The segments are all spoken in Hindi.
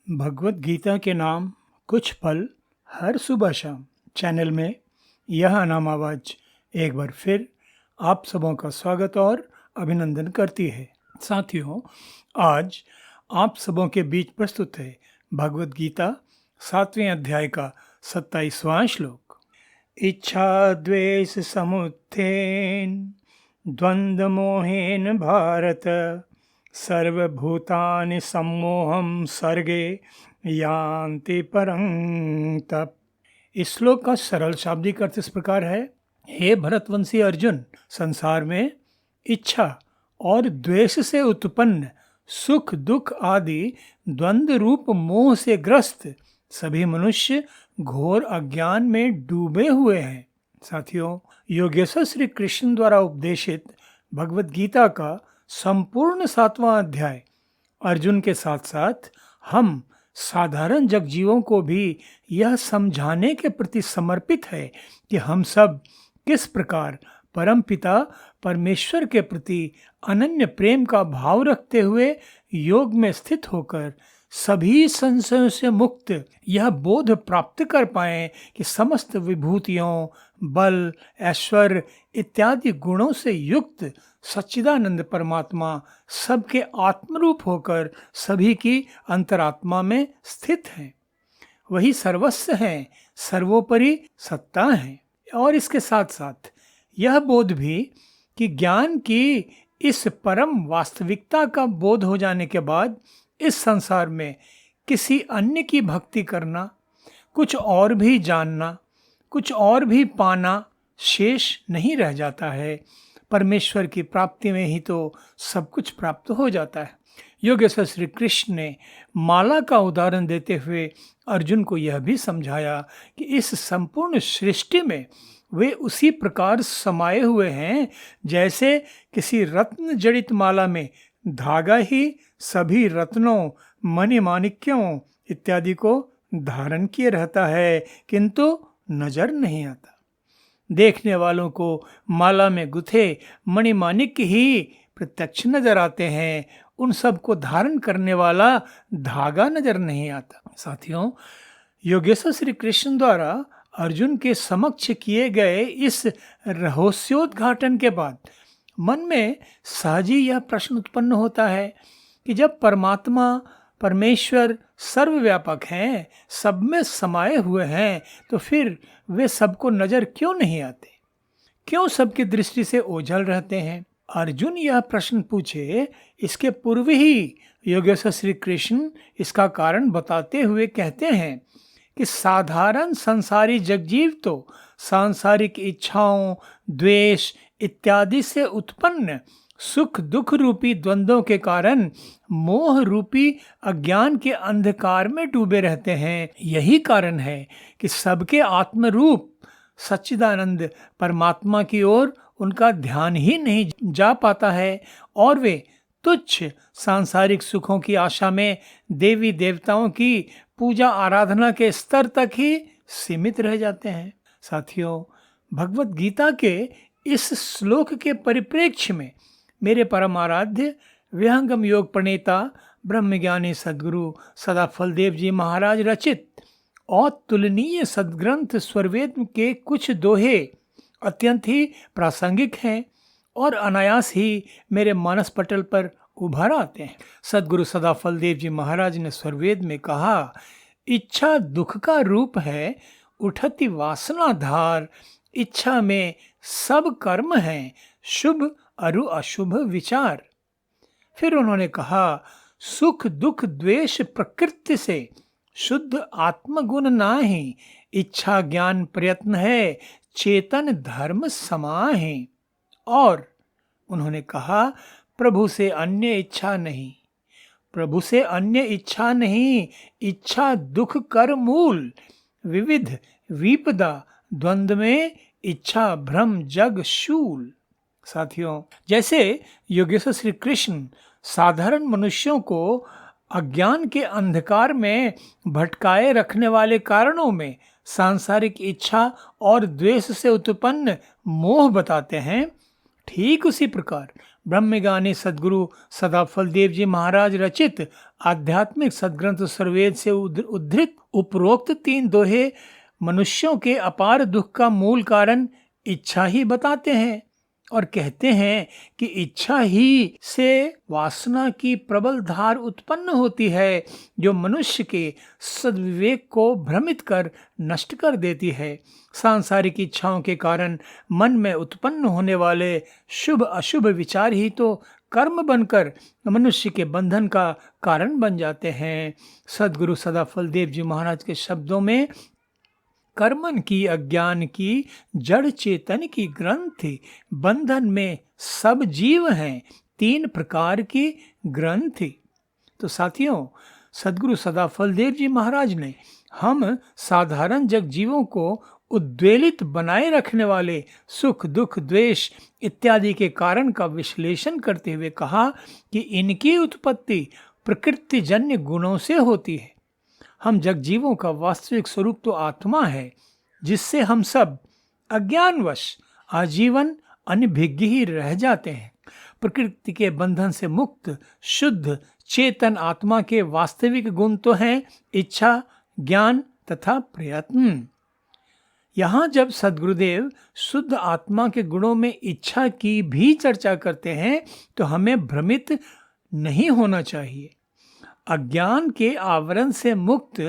भगवत गीता के नाम कुछ पल हर सुबह शाम चैनल में यह अनाम आवाज एक बार फिर आप सबों का स्वागत और अभिनंदन करती है। साथियों, आज आप सबों के बीच प्रस्तुत है भगवत गीता 7वें अध्याय का 27वां श्लोक। इच्छा द्वेष समुत्थेन द्वंद्व मोहेन भारत सर्वभूतानि सम्मोहम सर्गे यान्ति परं तप। इस श्लोक का सरल शाब्दिक अर्थ इस प्रकार है। हे भरतवंशी अर्जुन, संसार में इच्छा और द्वेष से उत्पन्न सुख दुख आदि द्वंद्व रूप मोह से ग्रस्त सभी मनुष्य घोर अज्ञान में डूबे हुए हैं। साथियों, योगेश्वर श्री कृष्ण द्वारा उपदेशित भगवत गीता का संपूर्ण 7वां अध्याय अर्जुन के साथ साथ हम साधारण जगजीवों को भी यह समझाने के प्रति समर्पित है कि हम सब किस प्रकार परमपिता परमेश्वर के प्रति अनन्य प्रेम का भाव रखते हुए योग में स्थित होकर सभी संशयों से मुक्त यह बोध प्राप्त कर पाएं कि समस्त विभूतियों, बल, ऐश्वर्य इत्यादि गुणों से युक्त सच्चिदानंद परमात्मा सबके आत्मरूप होकर सभी की अंतरात्मा में स्थित हैं। वही सर्वस्व हैं, सर्वोपरि सत्ता हैं। और इसके साथ साथ यह बोध भी कि ज्ञान की इस परम वास्तविकता का बोध हो जाने के बाद इस संसार में किसी अन्य की भक्ति करना, कुछ और भी जानना, कुछ और भी पाना शेष नहीं रह जाता है। परमेश्वर की प्राप्ति में ही तो सब कुछ प्राप्त हो जाता है। योगेश्वर श्री कृष्ण ने माला का उदाहरण देते हुए अर्जुन को यह भी समझाया कि इस संपूर्ण सृष्टि में वे उसी प्रकार समाये हुए हैं जैसे किसी रत्न जड़ित माला में धागा ही सभी रत्नों, मणिमाणिक्यों इत्यादि को धारण किए रहता है, किंतु नजर नहीं आता। देखने वालों को माला में गुथे मणिमाणिक्य ही प्रत्यक्ष नजर आते हैं, उन सब को धारण करने वाला धागा नजर नहीं आता। साथियों, योगेश्वर श्री कृष्ण द्वारा अर्जुन के समक्ष किए गए इस रहस्योद्घाटन के बाद मन में सहज ही यह प्रश्न उत्पन्न होता है कि जब परमात्मा परमेश्वर सर्वव्यापक हैं, सब में समाये हुए हैं, तो फिर वे सबको नजर क्यों नहीं आते? क्यों सबकी दृष्टि से ओझल रहते हैं? अर्जुन यह प्रश्न पूछे इसके पूर्व ही योगेश्वर श्री कृष्ण इसका कारण बताते हुए कहते हैं कि साधारण संसारी जगजीव तो सांसारिक इच्छाओं, द्वेष इत्यादि से उत्पन्न सुख दुख रूपी द्वंद्वों के कारण मोह रूपी अज्ञान के अंधकार में डूबे रहते हैं। यही कारण है कि सबके आत्मरूप सच्चिदानंद परमात्मा की ओर उनका ध्यान ही नहीं जा पाता है और वे तुच्छ सांसारिक सुखों की आशा में देवी देवताओं की पूजा आराधना के स्तर तक ही सीमित रह जाते हैं। साथियों, भगवत गीता के इस श्लोक के परिप्रेक्ष्य में मेरे परम आराध्य विहंगम योग प्रणेता ब्रह्मज्ञानी सद्गुरु सदाफल देव जी महाराज रचित अतुलनीय सद्ग्रंथ स्वरवेद के कुछ दोहे अत्यंत ही प्रासंगिक हैं और अनायास ही मेरे मानस पटल पर उभर आते हैं। सद्गुरु सदाफल देव जी महाराज ने स्वरवेद में कहा, इच्छा दुख का रूप है, उठती वासना धार, इच्छा में सब कर्म हैं, शुभ अरु अशुभ विचार। फिर उन्होंने कहा, सुख दुख द्वेष प्रकृति से शुद्ध आत्मगुण नाही, इच्छा ज्ञान प्रयत्न है, चेतन धर्म समाहे। और उन्होंने कहा, प्रभु से अन्य इच्छा नहीं, प्रभु से अन्य इच्छा नहीं, इच्छा दुख कर मूल, विविध विपदा द्वंद्व में इच्छा भ्रम जग शूल। साथियों, जैसे योगेश्वर श्री कृष्ण साधारण मनुष्यों को अज्ञान के अंधकार में भटकाए रखने वाले कारणों में सांसारिक इच्छा और द्वेष से उत्पन्न मोह बताते हैं, ठीक उसी प्रकार ब्रह्मज्ञानी सद्गुरु सदाफल देव जी महाराज रचित आध्यात्मिक सदग्रंथ सर्ववेद से उद्धृत उपरोक्त 3 दोहे मनुष्यों के अपार दुख का मूल कारण इच्छा ही बताते हैं और कहते हैं कि इच्छा ही से वासना की प्रबल धार उत्पन्न होती है जो मनुष्य के सद्विवेक को भ्रमित कर नष्ट कर देती है। सांसारिक इच्छाओं के कारण मन में उत्पन्न होने वाले शुभ अशुभ विचार ही तो कर्म बनकर मनुष्य के बंधन का कारण बन जाते हैं। सद्गुरु सदाफल देव जी महाराज के शब्दों में कर्मन की अज्ञान की जड़ चेतन की ग्रंथि बंधन में सब जीव हैं 3 प्रकार की ग्रंथि। तो साथियों, सद्गुरु सदाफल देव जी महाराज ने हम साधारण जग जीवों को उद्वेलित बनाए रखने वाले सुख दुख द्वेष इत्यादि के कारण का विश्लेषण करते हुए कहा कि इनकी उत्पत्ति प्रकृतिजन्य गुणों से होती है। हम जगजीवों का वास्तविक स्वरूप तो आत्मा है, जिससे हम सब अज्ञानवश आजीवन अनभिज्ञ ही रह जाते हैं। प्रकृति के बंधन से मुक्त शुद्ध चेतन आत्मा के वास्तविक गुण तो हैं इच्छा, ज्ञान तथा प्रयत्न। यहाँ जब सद्गुरुदेव शुद्ध आत्मा के गुणों में इच्छा की भी चर्चा करते हैं तो हमें भ्रमित नहीं होना चाहिए। अज्ञान के आवरण से मुक्त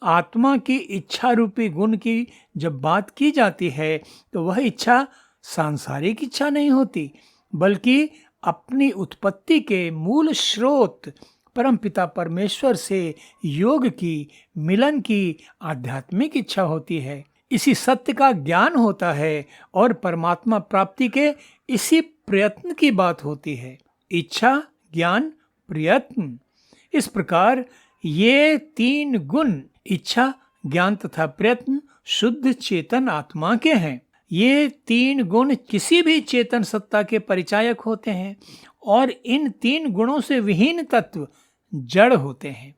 आत्मा की इच्छा रूपी गुण की जब बात की जाती है तो वह इच्छा सांसारिक इच्छा नहीं होती, बल्कि अपनी उत्पत्ति के मूल स्रोत परमपिता परमेश्वर से योग की, मिलन की आध्यात्मिक इच्छा होती है। इसी सत्य का ज्ञान होता है और परमात्मा प्राप्ति के इसी प्रयत्न की बात होती है। इच्छा, ज्ञान, प्रयत्न, इस प्रकार ये 3 गुण इच्छा, ज्ञान तथा प्रयत्न शुद्ध चेतन आत्मा के हैं। ये 3 गुण किसी भी चेतन सत्ता के परिचायक होते हैं और इन 3 गुणों से विहीन तत्व जड़ होते हैं।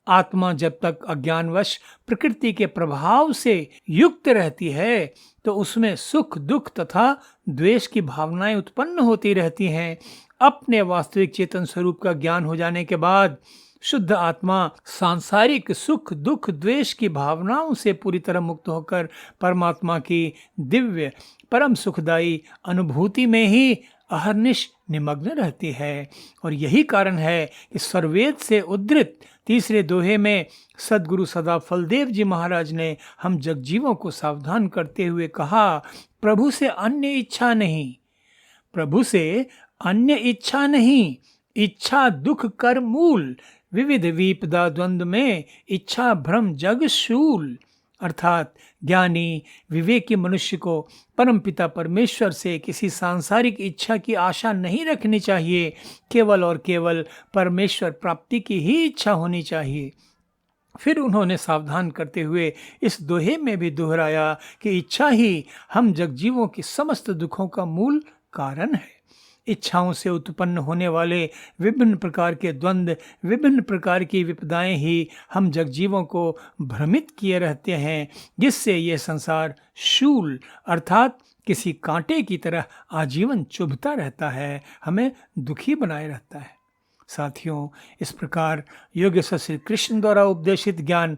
आत्मा जब तक अज्ञानवश प्रकृति के प्रभाव से युक्त रहती है तो उसमें सुख दुख तथा द्वेष की भावनाएं उत्पन्न होती रहती हैं। अपने वास्तविक चेतन स्वरूप का ज्ञान हो जाने के बाद शुद्ध आत्मा सांसारिक सुख दुख द्वेष की भावनाओं से पूरी तरह मुक्त होकर परमात्मा की दिव्य परम सुखदायी अनुभूति में ही अहर्निश निमग्न रहती है। और यही कारण है कि सर्ववेद से उद्धृत 3 दोहे में सद्गुरु सदाफल देव जी महाराज ने हम जगजीवों को सावधान करते हुए कहा, प्रभु से अन्य इच्छा नहीं, प्रभु से अन्य इच्छा नहीं, इच्छा दुख कर मूल, विविध विपदा द्वंद्व में इच्छा भ्रम जग शूल। अर्थात ज्ञानी विवेकी मनुष्य को परमपिता परमेश्वर से किसी सांसारिक इच्छा की आशा नहीं रखनी चाहिए, केवल और केवल परमेश्वर प्राप्ति की ही इच्छा होनी चाहिए। फिर उन्होंने सावधान करते हुए इस दोहे में भी दोहराया कि इच्छा ही हम जगजीवों के समस्त दुखों का मूल कारण है। इच्छाओं से उत्पन्न होने वाले विभिन्न प्रकार के द्वंद्व, विभिन्न प्रकार की विपदाएं ही हम जगजीवों को भ्रमित किए रहते हैं, जिससे ये संसार शूल अर्थात किसी कांटे की तरह आजीवन चुभता रहता है, हमें दुखी बनाए रहता है। साथियों, इस प्रकार योगेश्वर श्री कृष्ण द्वारा उपदेशित ज्ञान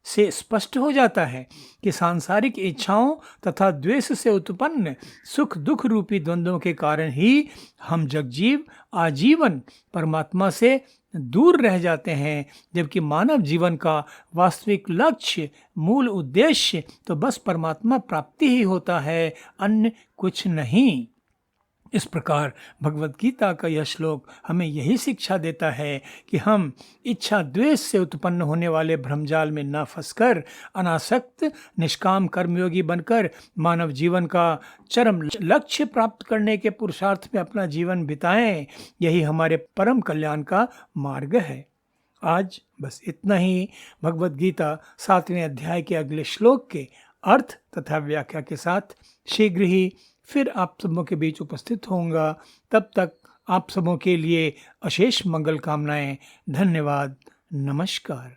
से स्पष्ट हो जाता है कि सांसारिक इच्छाओं तथा द्वेष से उत्पन्न सुख दुख रूपी द्वंद्वों के कारण ही हम जगजीव आजीवन परमात्मा से दूर रह जाते हैं, जबकि मानव जीवन का वास्तविक लक्ष्य मूल उद्देश्य तो बस परमात्मा प्राप्ति ही होता है, अन्य कुछ नहीं। इस प्रकार भगवद गीता का यह श्लोक हमें यही शिक्षा देता है कि हम इच्छा द्वेष से उत्पन्न होने वाले भ्रमजाल में न फंसकर अनासक्त निष्काम कर्मयोगी बनकर मानव जीवन का चरम लक्ष्य प्राप्त करने के पुरुषार्थ में अपना जीवन बिताएं। यही हमारे परम कल्याण का मार्ग है। आज बस इतना ही। भगवद गीता 7वें अध्याय के अगले श्लोक के अर्थ तथा व्याख्या के साथ शीघ्र ही फिर आप सबों के बीच उपस्थित होऊंगा। तब तक आप सबों के लिए अशेष मंगल कामनाएं। धन्यवाद। नमस्कार।